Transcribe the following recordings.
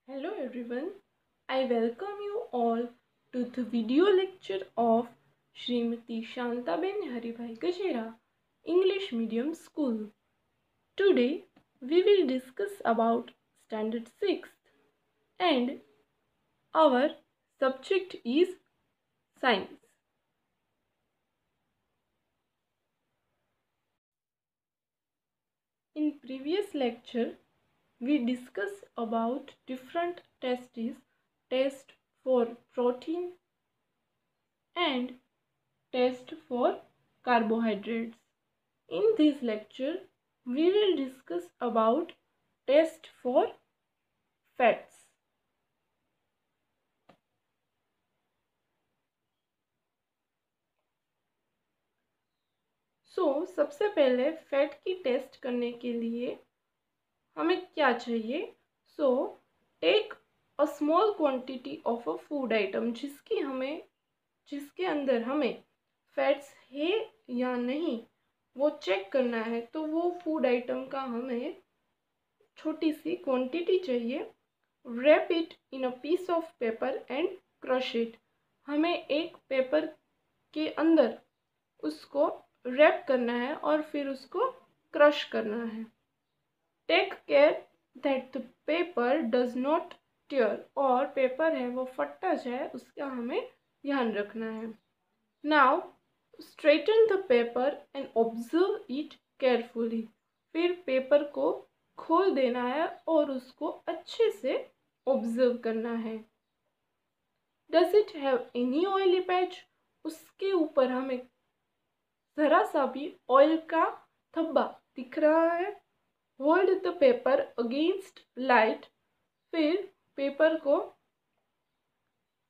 Hello everyone, I welcome you all to the video lecture of Srimati Shantaben Haribhai Gajera, English Medium School. Today we will discuss about Standard 6th and our subject is Science. In previous lecture, we discussed about different tests, test for protein and test for carbohydrates. In this lecture, we will discuss about test for fats. सबसे पहले fat की test करने के लिए हमें क्या चाहिए? Take a small quantity of a food item जिसके अंदर हमें फैट्स है या नहीं वो चेक करना है। तो वो फूड आइटम का हमें छोटी सी क्वांटिटी चाहिए। Wrap it in a piece of paper and crush it. हमें एक पेपर के अंदर उसको रैप करना है और फिर उसको क्रश करना है। Take care that the paper does not tear. और पेपर है वो फटना जाए उसका हमें ध्यान रखना है। Now straighten the paper and observe it carefully. फिर पेपर को खोल देना है और उसको अच्छे से ऑब्जर्व करना है। Does it have any oily patch? उसके ऊपर हमें जरा सा भी ऑयल का धब्बा दिख रहा है। Hold the paper against light. फिर पेपर को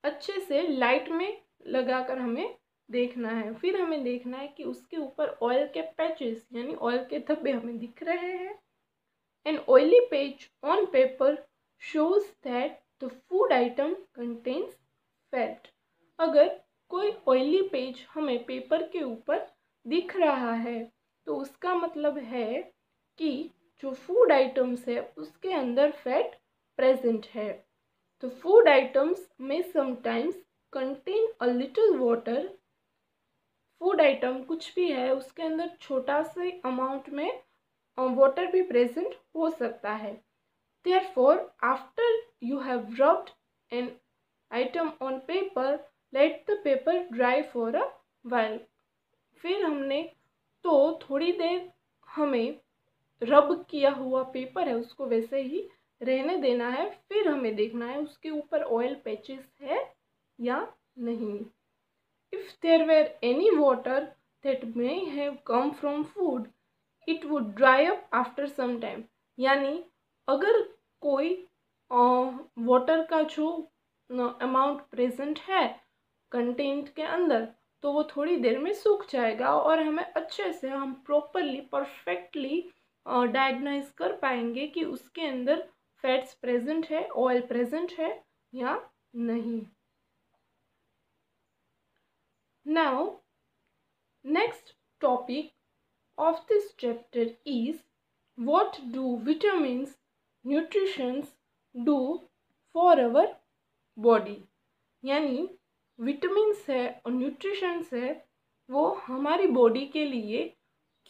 अच्छे से लाइट में लगाकर हमें देखना है। फिर हमें देखना है कि उसके ऊपर ऑयल के पैचेस यानी ऑयल के धब्बे हमें दिख रहे हैं। An oily page on paper shows that the food item contains fat. अगर कोई ऑयली पेज हमें पेपर के ऊपर दिख रहा है तो उसका मतलब है कि जो फूड आइटम्स है उसके अंदर फैट प्रेजेंट है। तो फूड आइटम्स में sometimes contain a little water. Food item कुछ भी है उसके अंदर छोटा से अमाउंट में वाटर भी प्रेजेंट हो सकता है। Therefore, after you have rubbed an item on paper, let the paper dry for a while. फिर हमने तो थोड़ी देर हमें रब किया हुआ पेपर है उसको वैसे ही रहने देना है। फिर हमें देखना है उसके ऊपर ऑयल पैचेस है या नहीं। If there were any water that may have come from food, it would dry up after some time. यानी अगर कोई वाटर का जो अमाउंट प्रेजेंट है कंटेंट के अंदर तो वो थोड़ी देर में सूख जाएगा और हमें अच्छे से हम प्रॉपरली परफेक्टली डायग्नाइज कर पाएंगे कि उसके अंदर फैट्स प्रेजेंट है, ऑयल प्रेजेंट है या नहीं। Now next topic of this chapter is what do vitamins, nutritions do for our body। यानी विटामिन्स है और न्यूट्रिशंस है वो हमारी बॉडी के लिए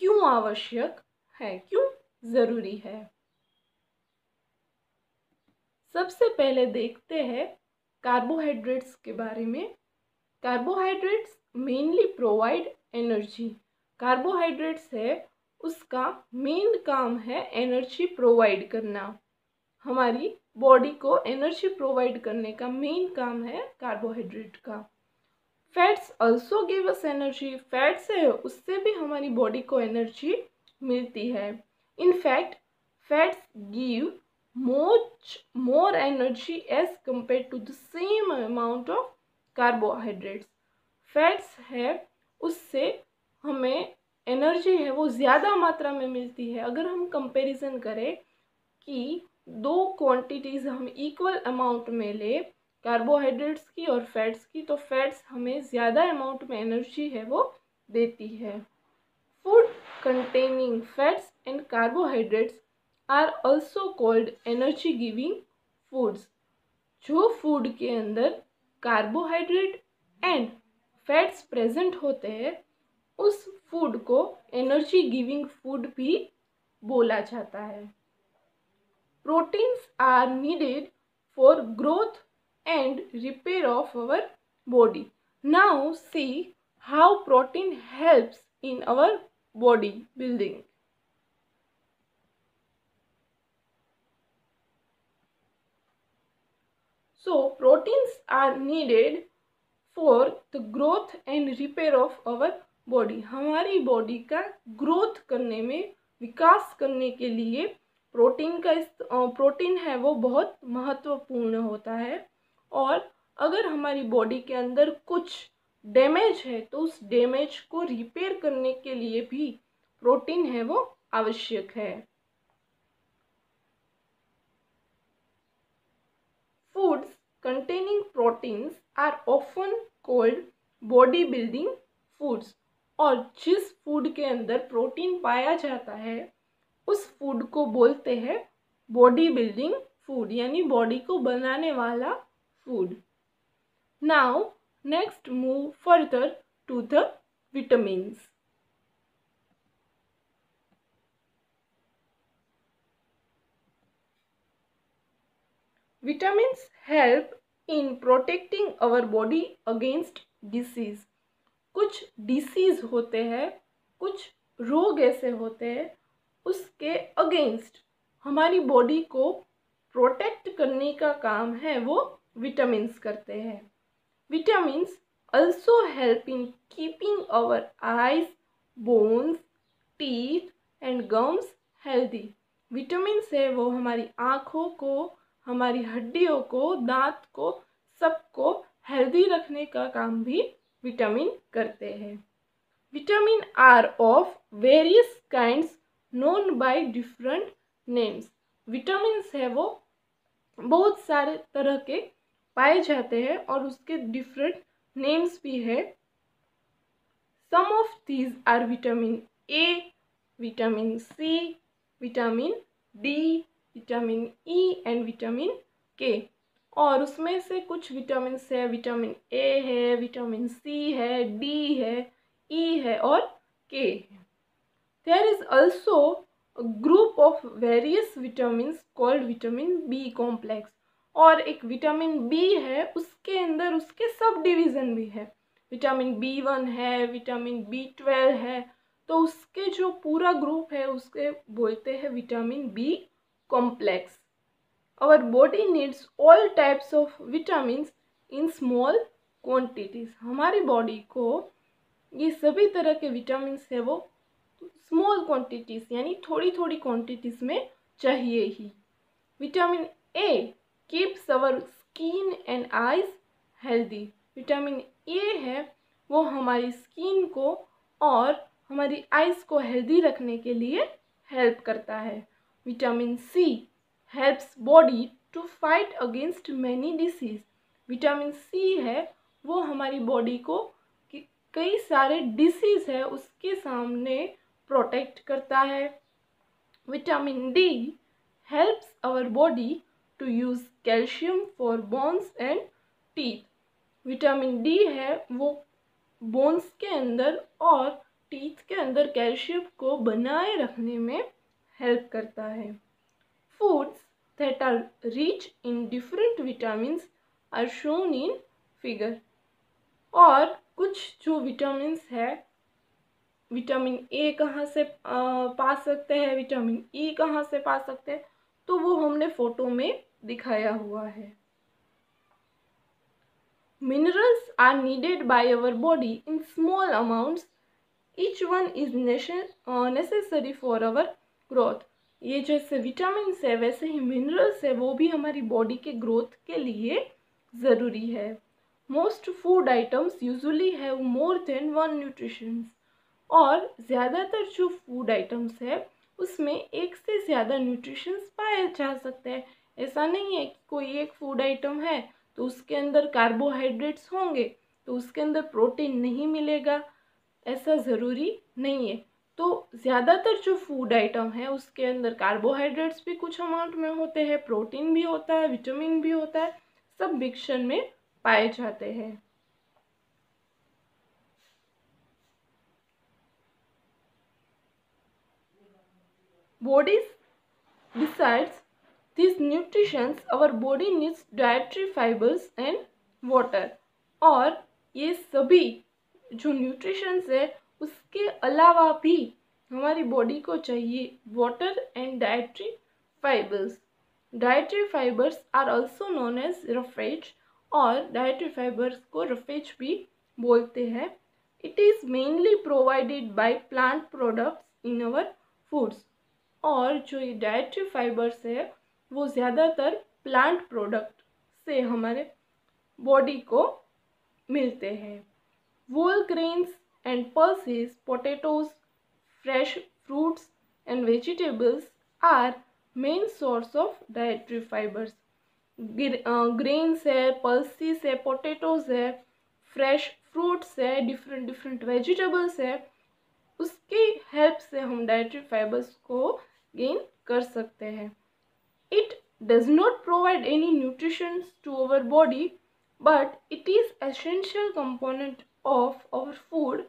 क्यों आवश्यक है, क्यों ज़रूरी है। सबसे पहले देखते हैं कार्बोहाइड्रेट्स के बारे में। Carbohydrates mainly provide energy. Carbohydrates है उसका मेन काम है एनर्जी प्रोवाइड करना। हमारी बॉडी को एनर्जी प्रोवाइड करने का मेन काम है कार्बोहाइड्रेट का। Fats also give us energy. Fats है उससे भी हमारी बॉडी को एनर्जी मिलती है। In fact fats give more energy as compare to the same amount of carbohydrates. Fats है उससे हमें एनर्जी है वो ज़्यादा मात्रा में मिलती है। अगर हम कंपैरिजन करें कि दो क्वांटिटीज़ हम इक्वल अमाउंट में ले कार्बोहाइड्रेट्स की और फैट्स की तो फैट्स हमें ज़्यादा अमाउंट में एनर्जी है वो देती है। Food containing fats and carbohydrates are also called energy giving foods. जो फूड के अंदर कार्बोहाइड्रेट एंड फैट्स प्रेजेंट होते हैं उस फूड को एनर्जी गिविंग फूड भी बोला जाता है। Proteins are needed for growth and repair of our body. Now see how protein helps in our body building. So proteins are needed for the growth and repair of our body. हमारी body का growth करने में, विकास करने के लिए protein है वो बहुत महत्वपूर्ण होता है। और अगर हमारी बॉडी के अंदर कुछ डैमेज है तो उस डैमेज को रिपेयर करने के लिए भी प्रोटीन है वो आवश्यक है। Foods containing proteins are often called body building foods. और जिस फूड के अंदर प्रोटीन पाया जाता है उस फूड को बोलते हैं बॉडी बिल्डिंग फूड, यानी बॉडी को बनाने वाला food. Now next move further to the vitamins. Vitamins help in protecting our body against disease. कुछ डिसीज होते हैं, कुछ रोग ऐसे होते हैं उसके अगेंस्ट हमारी बॉडी को प्रोटेक्ट करने का काम है वो विटामिन्स करते हैं। Vitamins also help in keeping our eyes, bones, teeth and gums healthy. Vitamins है वो हमारी आँखों को, हमारी हड्डियों को, दांत को, सबको हेल्दी रखने का काम भी विटामिन करते हैं। Vitamin are of various kinds known by different names. Vitamins है वो बहुत सारे तरह के पाए जाते हैं और उसके डिफरेंट नेम्स भी है। Some of these are vitamin A, vitamin C, vitamin D, vitamin E and vitamin K. और उसमें से कुछ विटामिन है, विटामिन ए है, विटामिन सी है, डी है, ई है और के है। There is also a group of various vitamins called vitamin B complex. और एक विटामिन बी है उसके अंदर उसके सब डिवीज़न भी है। विटामिन B1 है, विटामिन B12 है, तो उसके जो पूरा ग्रुप है उसके बोलते हैं vitamin B complex. Our body needs all types of vitamins in small quantities. हमारी बॉडी को ये सभी तरह के विटामिन्स है वो स्मॉल क्वांटिटीज यानी थोड़ी थोड़ी क्वांटिटीज में चाहिए ही। Vitamin A keeps our skin and eyes healthy. Vitamin A है वो हमारी स्किन को और हमारी आइज़ को हेल्दी रखने के लिए हेल्प करता है। Vitamin C helps body to fight against many disease. Vitamin C है वो हमारी बॉडी को कई सारे डिसीज है उसके सामने प्रोटेक्ट करता है। Vitamin D helps our body to use calcium for bones and teeth. Vitamin D है वो बोन्स के अंदर और टीथ के अंदर कैल्शियम को बनाए रखने में हेल्प करता है। Foods that are rich in different vitamins are shown in figure. और कुछ जो विटामिन्स है, विटामिन ए कहाँ से पा सकते हैं, विटामिन ई कहाँ से पा सकते हैं, तो वो हमने फोटो में दिखाया हुआ है। Minerals are needed by our body in small amounts, each one is necessary for our growth. ये जैसे विटामिन है वैसे ही मिनरल्स है वो भी हमारी बॉडी के ग्रोथ के लिए ज़रूरी है। Most food items usually have more than one nutritions. और ज़्यादातर जो फूड आइटम्स है उसमें एक से ज़्यादा न्यूट्रिशंस पाए जा सकते हैं। ऐसा नहीं है कि कोई एक फूड आइटम है तो उसके अंदर कार्बोहाइड्रेट्स होंगे तो उसके अंदर प्रोटीन नहीं मिलेगा, ऐसा ज़रूरी नहीं है। तो ज़्यादातर जो फूड आइटम है उसके अंदर कार्बोहाइड्रेट्स भी कुछ अमाउंट में होते हैं, प्रोटीन भी होता है, विटामिन भी होता है, सब मिक्सचर में पाए जाते हैं। Bodies besides these nutritions, our body needs dietary fibers and water। और ये सभी जो न्यूट्रिशंस है उसके अलावा भी हमारी बॉडी को चाहिए water and dietary fibres. Dietary fibres are also known as roughage, और डाइटरी फाइबर्स को रफेज भी बोलते हैं। It is mainly provided by plant products in our foods. और जो ये डाइटरी फाइबर्स है वो ज़्यादातर प्लांट प्रोडक्ट से हमारे बॉडी को मिलते हैं। whole grains and pulses, potatoes, fresh fruits and vegetables are main source of dietary fibers। Grains है, पल्सेस है, पोटैटोज है, फ्रेश फ्रूट्स है, डिफरेंट वेजिटेबल्स है, उसकी हेल्प से हम डाइटरी फाइबर्स को गेन कर सकते हैं। It does not provide any nutrition to our body, but it is essential component of our food,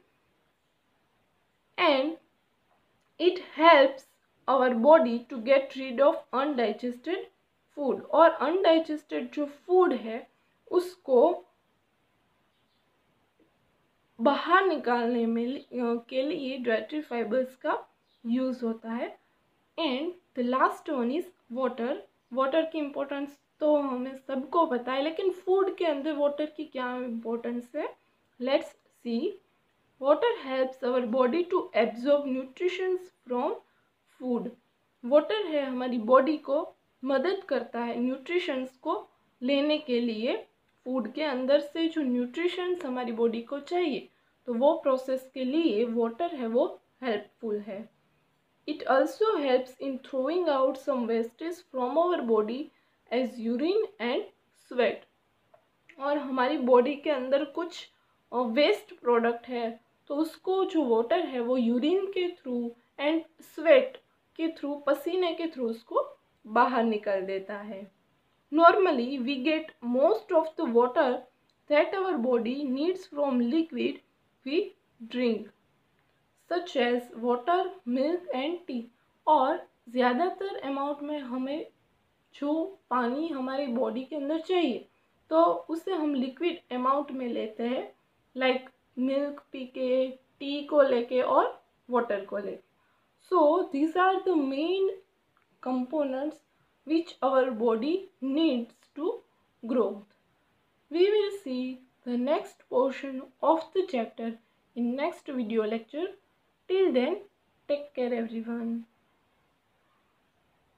and it helps our body to get rid of undigested food। और undigested जो food है उसको बाहर निकालने में के लिए डाइटरी फाइबर्स का यूज़ होता है। And the last one is water. Water की इम्पोर्टेंस तो हमें सबको पता है, लेकिन फूड के अंदर वाटर की क्या इम्पोर्टेंस है, let's see. Water helps our body to absorb nutritions from food. Water है हमारी बॉडी को मदद करता है न्यूट्रिशंस को लेने के लिए। फूड के अंदर से जो न्यूट्रिशंस हमारी बॉडी को चाहिए तो वो प्रोसेस के लिए वाटर है वो हेल्पफुल है। It also helps in throwing out some wastage from our body as urine and sweat। और हमारी बॉडी के अंदर कुछ वेस्ट प्रोडक्ट है तो उसको जो वाटर है वो यूरिन के थ्रू एंड स्वेट के थ्रू, पसीने के थ्रू उसको बाहर निकल देता है। Normally we get most of the water that our body needs from liquid we drink such as water, milk and tea. और ज़्यादातर अमाउंट में हमें जो पानी हमारी बॉडी के अंदर चाहिए तो उसे हम लिक्विड अमाउंट में लेते हैं, लाइक मिल्क पी के, टी को लेके और वाटर को लेके। So these are the main components which our body needs to grow। We will see the next portion of the chapter in next video lecture। Till then, take care everyone।